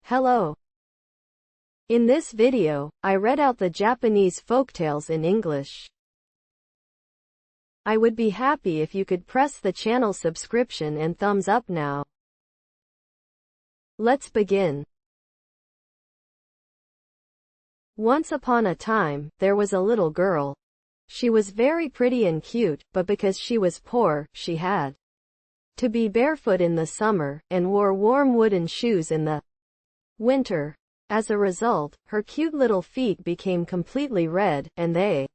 Hello. In this video, I read out the Japanese folktales in English. I would be happy if you could press the channel subscription and thumbs up now. Let's begin. Once upon a time, there was a little girl. She was very pretty and cute, but because she was poor, she had to be barefoot in the summer, and wore warm wooden shoes in the winter. As a result, her cute little feet became completely red, and they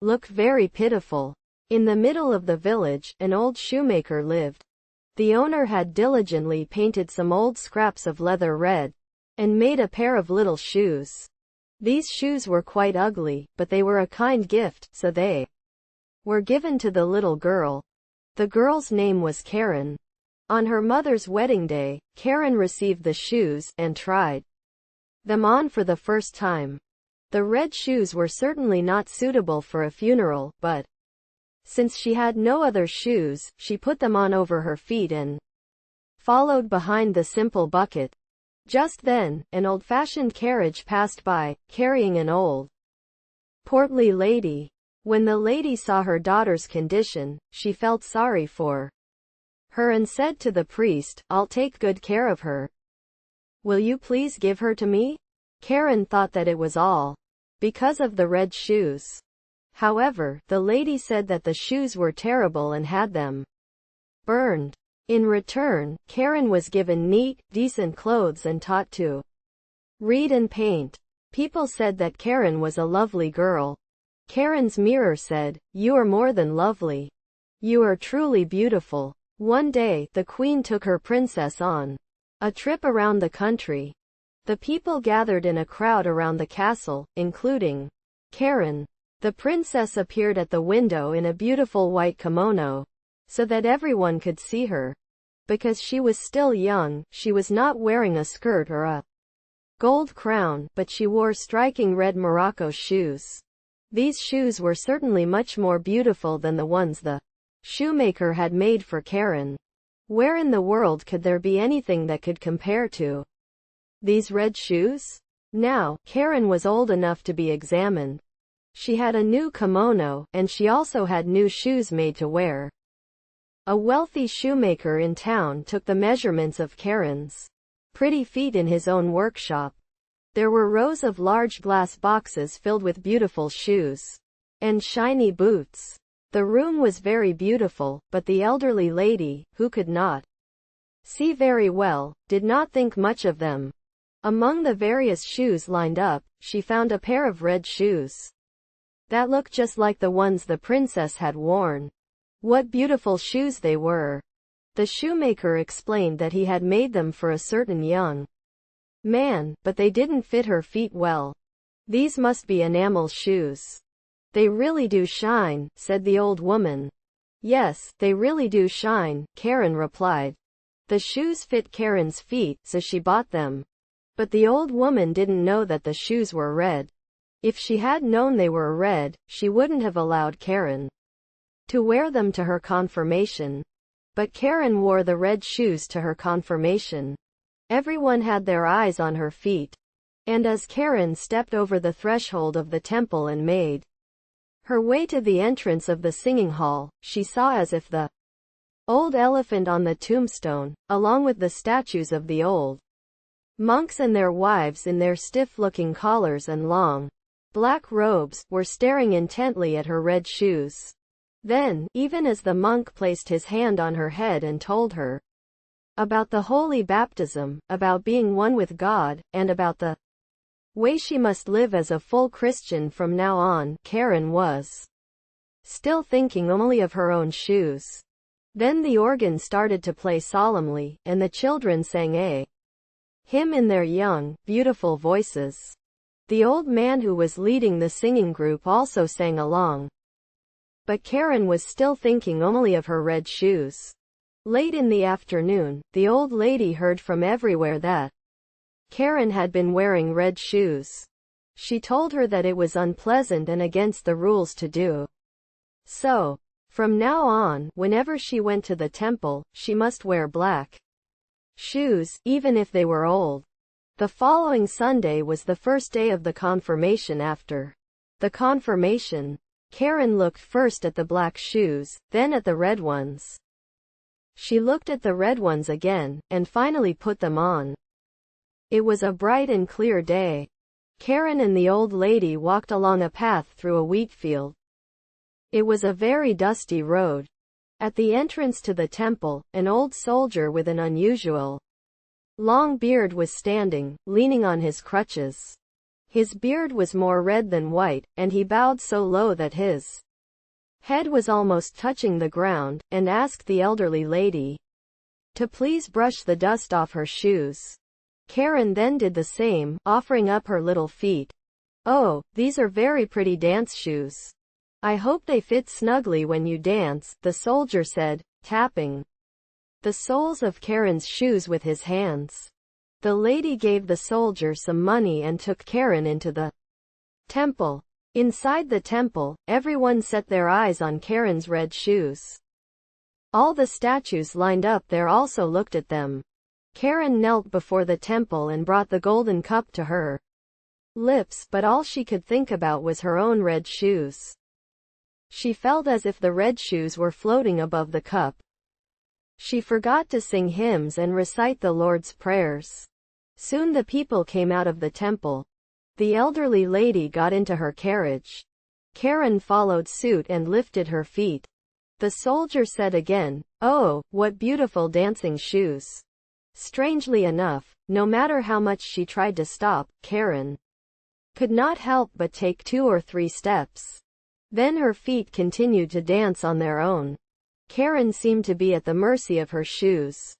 looked very pitiful. In the middle of the village, an old shoemaker lived. The owner had diligently painted some old scraps of leather red, and made a pair of little shoes. These shoes were quite ugly, but they were a kind gift, so they were given to the little girl. The girl's name was Karen. On her mother's wedding day, Karen received the shoes, and tried them on for the first time. The red shoes were certainly not suitable for a funeral, but since she had no other shoes, she put them on over her feet and followed behind the simple bucket. Just then, an old-fashioned carriage passed by, carrying an old, portly lady. When the lady saw her daughter's condition, she felt sorry for her and said to the priest, "I'll take good care of her. Will you please give her to me?" Karen thought that it was all because of the red shoes. However, the lady said that the shoes were terrible and had them burned. In return, Karen was given neat, decent clothes and taught to read and paint. People said that Karen was a lovely girl. Karen's mirror said, "You are more than lovely. You are truly beautiful." One day, the queen took her princess on a trip around the country. The people gathered in a crowd around the castle, including Karen. The princess appeared at the window in a beautiful white kimono, so that everyone could see her. Because she was still young, she was not wearing a skirt or a gold crown, but she wore striking red Morocco shoes. These shoes were certainly much more beautiful than the ones the shoemaker had made for Karen. Where in the world could there be anything that could compare to these red shoes? Now, Karen was old enough to be examined. She had a new kimono, and she also had new shoes made to wear. A wealthy shoemaker in town took the measurements of Karen's pretty feet in his own workshop. There were rows of large glass boxes filled with beautiful shoes and shiny boots. The room was very beautiful, but the elderly lady, who could not see very well, did not think much of them. Among the various shoes lined up, she found a pair of red shoes that looked just like the ones the princess had worn. What beautiful shoes they were! The shoemaker explained that he had made them for a certain young man, but they didn't fit her feet well. "These must be enamel shoes. They really do shine," said the old woman. "Yes, they really do shine," Karen replied. The shoes fit Karen's feet, so she bought them. But the old woman didn't know that the shoes were red. If she had known they were red, she wouldn't have allowed Karen to wear them to her confirmation. But Karen wore the red shoes to her confirmation. Everyone had their eyes on her feet. And as Karen stepped over the threshold of the temple and made her way to the entrance of the singing hall, she saw as if the old elephant on the tombstone, along with the statues of the old monks and their wives in their stiff-looking collars and long, black robes, were staring intently at her red shoes. Then, even as the monk placed his hand on her head and told her about the holy baptism, about being one with God, and about the way she must live as a full Christian from now on, Karen was still thinking only of her own shoes. Then the organ started to play solemnly, and the children sang a hymn in their young, beautiful voices. The old man who was leading the singing group also sang along. But Karen was still thinking only of her red shoes. Late in the afternoon, the old lady heard from everywhere that Karen had been wearing red shoes. She told her that it was unpleasant and against the rules to do so. From now on, whenever she went to the temple, she must wear black shoes, even if they were old. The following Sunday was the first day of the confirmation. After the confirmation, Karen looked first at the black shoes, then at the red ones. She looked at the red ones again, and finally put them on. It was a bright and clear day. Karen and the old lady walked along a path through a wheat field. It was a very dusty road. At the entrance to the temple, an old soldier with an unusual long beard was standing, leaning on his crutches. His beard was more red than white, and he bowed so low that his head was almost touching the ground, and asked the elderly lady to please brush the dust off her shoes. Karen then did the same, offering up her little feet. "Oh, these are very pretty dance shoes. I hope they fit snugly when you dance," the soldier said, tapping the soles of Karen's shoes with his hands. The lady gave the soldier some money and took Karen into the temple. Inside the temple, everyone set their eyes on Karen's red shoes. All the statues lined up there also looked at them. Karen knelt before the temple and brought the golden cup to her lips, but all she could think about was her own red shoes. She felt as if the red shoes were floating above the cup. She forgot to sing hymns and recite the Lord's prayers. Soon the people came out of the temple. The elderly lady got into her carriage. Karen followed suit and lifted her feet. The soldier said again, "Oh, what beautiful dancing shoes." Strangely enough, no matter how much she tried to stop, Karen could not help but take 2 or 3 steps. Then her feet continued to dance on their own. Karen seemed to be at the mercy of her shoes.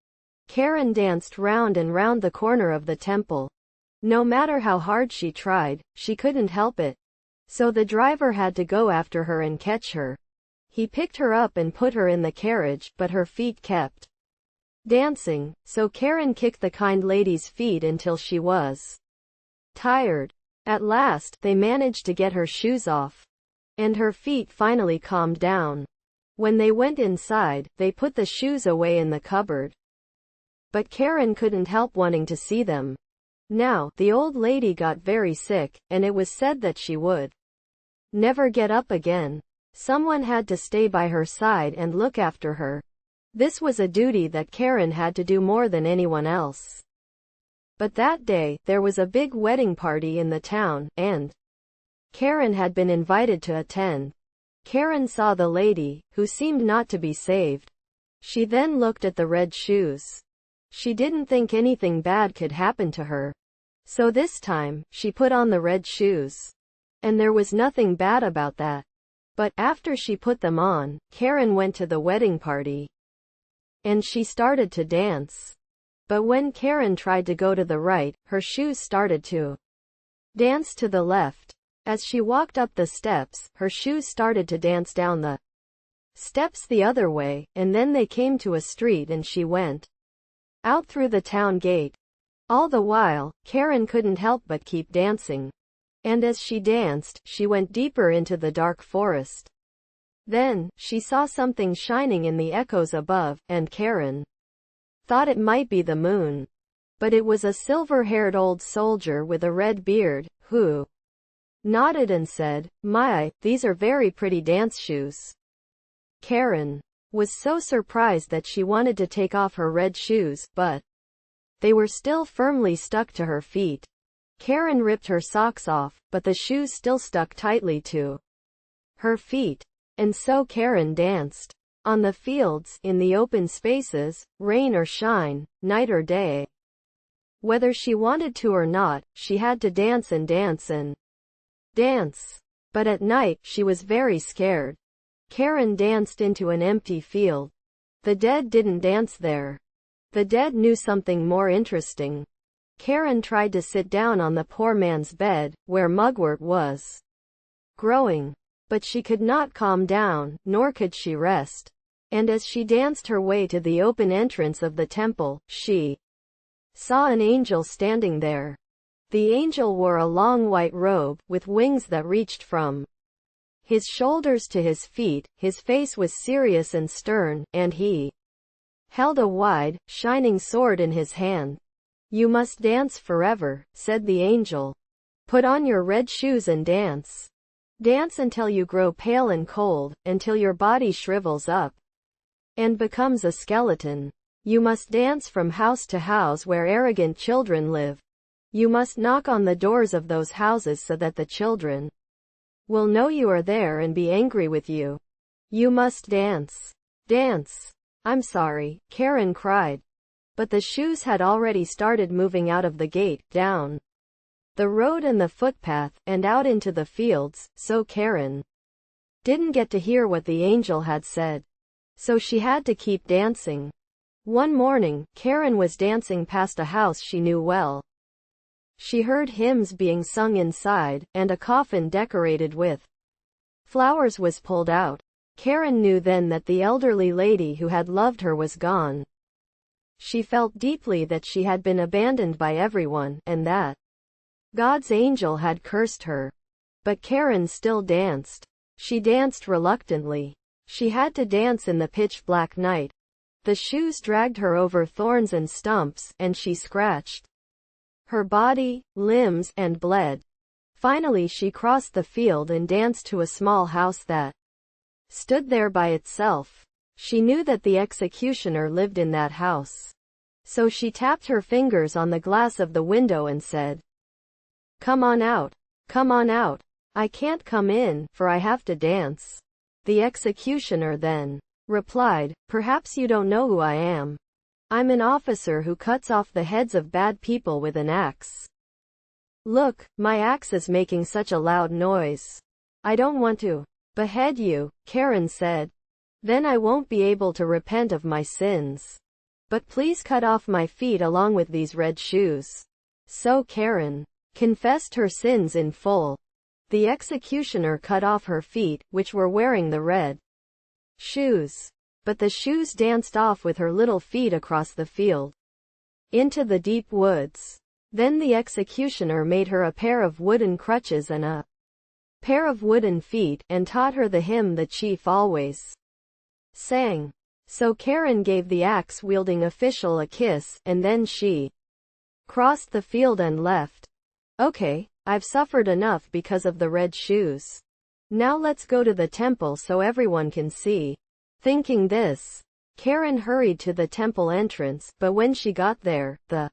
Karen danced round and round the corner of the temple. No matter how hard she tried, she couldn't help it. So the driver had to go after her and catch her. He picked her up and put her in the carriage, but her feet kept dancing, so Karen kicked the kind lady's feet until she was tired. At last, they managed to get her shoes off, and her feet finally calmed down. When they went inside, they put the shoes away in the cupboard. But Karen couldn't help wanting to see them. Now, the old lady got very sick, and it was said that she would never get up again. Someone had to stay by her side and look after her. This was a duty that Karen had to do more than anyone else. But that day, there was a big wedding party in the town, and Karen had been invited to attend. Karen saw the lady, who seemed not to be saved. She then looked at the red shoes. She didn't think anything bad could happen to her. So this time, she put on the red shoes. And there was nothing bad about that. But after she put them on, Karen went to the wedding party. And she started to dance. But when Karen tried to go to the right, her shoes started to dance to the left. As she walked up the steps, her shoes started to dance down the steps the other way, and then they came to a street and she went out through the town gate. All the while, Karen couldn't help but keep dancing. And as she danced, she went deeper into the dark forest. Then, she saw something shining in the echoes above, and Karen thought it might be the moon. But it was a silver-haired old soldier with a red beard, who nodded and said, "My, these are very pretty dance shoes." Karen was so surprised that she wanted to take off her red shoes, but they were still firmly stuck to her feet. Karen ripped her socks off, but the shoes still stuck tightly to her feet. And so Karen danced. On the fields, in the open spaces, rain or shine, night or day. Whether she wanted to or not, she had to dance and dance and dance. But at night, she was very scared. Karen danced into an empty field. The dead didn't dance there. The dead knew something more interesting. Karen tried to sit down on the poor man's bed, where mugwort was growing. But she could not calm down, nor could she rest. And as she danced her way to the open entrance of the temple, she saw an angel standing there. The angel wore a long white robe, with wings that reached from his shoulders to his feet. His face was serious and stern, and he held a wide, shining sword in his hand. You must dance forever, said the angel. Put on your red shoes and dance. Dance until you grow pale and cold, until your body shrivels up and becomes a skeleton. You must dance from house to house where arrogant children live. You must knock on the doors of those houses so that the children will know you are there and be angry with you. You must dance. Dance. I'm sorry, Karen cried. But the shoes had already started moving out of the gate, down the road and the footpath, and out into the fields, so Karen didn't get to hear what the angel had said. So she had to keep dancing. One morning, Karen was dancing past a house she knew well. She heard hymns being sung inside, and a coffin decorated with flowers was pulled out. Karen knew then that the elderly lady who had loved her was gone. She felt deeply that she had been abandoned by everyone, and that God's angel had cursed her. But Karen still danced. She danced reluctantly. She had to dance in the pitch-black night. The shoes dragged her over thorns and stumps, and she scratched her body, limbs, and bled. Finally she crossed the field and danced to a small house that stood there by itself. She knew that the executioner lived in that house. So she tapped her fingers on the glass of the window and said, "Come on out. Come on out. I can't come in, for I have to dance." The executioner then replied, "Perhaps you don't know who I am. I'm an officer who cuts off the heads of bad people with an axe. Look, my axe is making such a loud noise. I don't want to behead you," Karen said. "Then I won't be able to repent of my sins. But please cut off my feet along with these red shoes." So Karen confessed her sins in full. The executioner cut off her feet, which were wearing the red shoes. But the shoes danced off with her little feet across the field, into the deep woods. Then the executioner made her a pair of wooden crutches and a pair of wooden feet, and taught her the hymn the chief always sang. So Karen gave the axe-wielding official a kiss, and then she crossed the field and left. "Okay, I've suffered enough because of the red shoes. Now let's go to the temple so everyone can see." Thinking this, Karen hurried to the temple entrance, but when she got there, the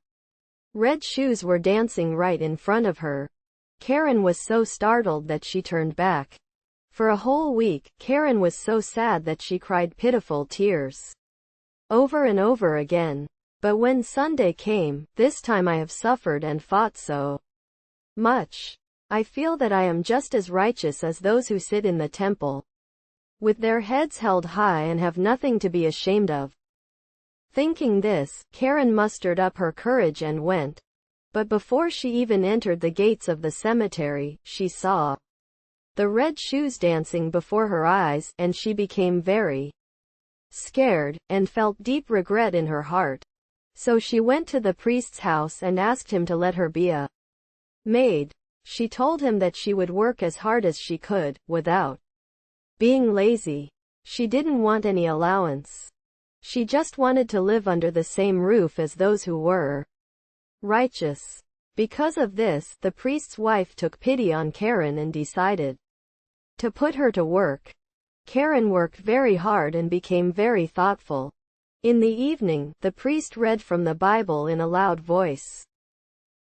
red shoes were dancing right in front of her. Karen was so startled that she turned back. For a whole week, Karen was so sad that she cried pitiful tears over and over again. But when Sunday came, this time I have suffered and fought so much. I feel that I am just as righteous as those who sit in the temple, with their heads held high and have nothing to be ashamed of. Thinking this, Karen mustered up her courage and went. But before she even entered the gates of the cemetery, she saw the red shoes dancing before her eyes, and she became very scared, and felt deep regret in her heart. So she went to the priest's house and asked him to let her be a maid. She told him that she would work as hard as she could, without being lazy. She didn't want any allowance. She just wanted to live under the same roof as those who were righteous. Because of this, the priest's wife took pity on Karen and decided to put her to work. Karen worked very hard and became very thoughtful. In the evening, the priest read from the Bible in a loud voice,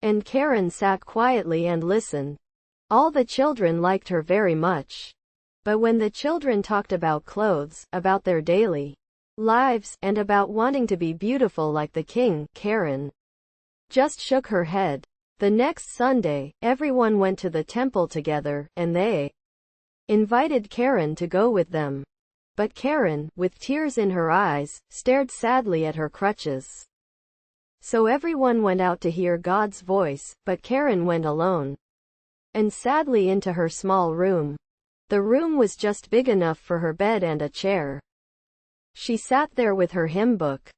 and Karen sat quietly and listened. All the children liked her very much. But when the children talked about clothes, about their daily lives, and about wanting to be beautiful like the king, Karen just shook her head. The next Sunday, everyone went to the temple together, and they invited Karen to go with them. But Karen, with tears in her eyes, stared sadly at her crutches. So everyone went out to hear God's voice, but Karen went alone and sadly into her small room. The room was just big enough for her bed and a chair. She sat there with her hymn book.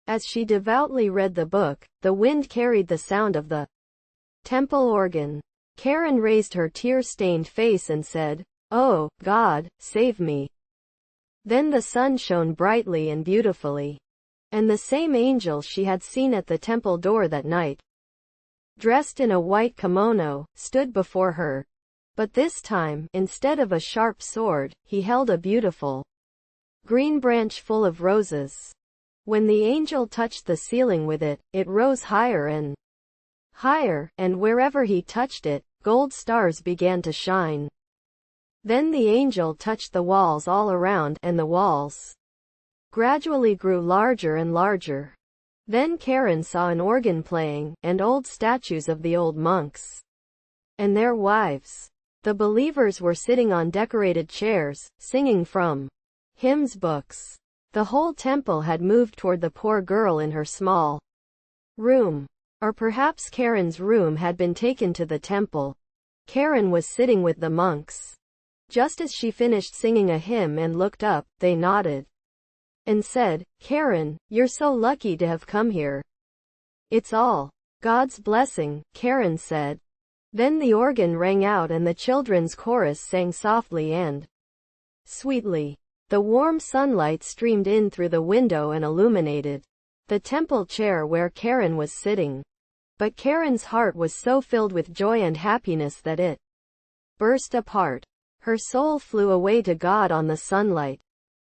As she devoutly read the book, the wind carried the sound of the temple organ. Karen raised her tear-stained face and said, "Oh, God, save me." Then the sun shone brightly and beautifully. And the same angel she had seen at the temple door that night dressed in a white kimono, stood before her. But this time, instead of a sharp sword, he held a beautiful green branch full of roses. When the angel touched the ceiling with it, it rose higher and higher, and wherever he touched it, gold stars began to shine. Then the angel touched the walls all around, and the walls gradually grew larger and larger. Then Karen saw an organ playing, and old statues of the old monks and their wives. The believers were sitting on decorated chairs, singing from hymns books. The whole temple had moved toward the poor girl in her small room. Or perhaps Karen's room had been taken to the temple. Karen was sitting with the monks. Just as she finished singing a hymn and looked up, they nodded and said, "Karen, you're so lucky to have come here." "It's all God's blessing," Karen said. Then the organ rang out and the children's chorus sang softly and sweetly. The warm sunlight streamed in through the window and illuminated the temple chair where Karen was sitting. But Karen's heart was so filled with joy and happiness that it burst apart. Her soul flew away to God on the sunlight.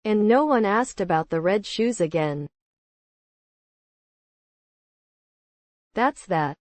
And no one asked about the red shoes again. That's that.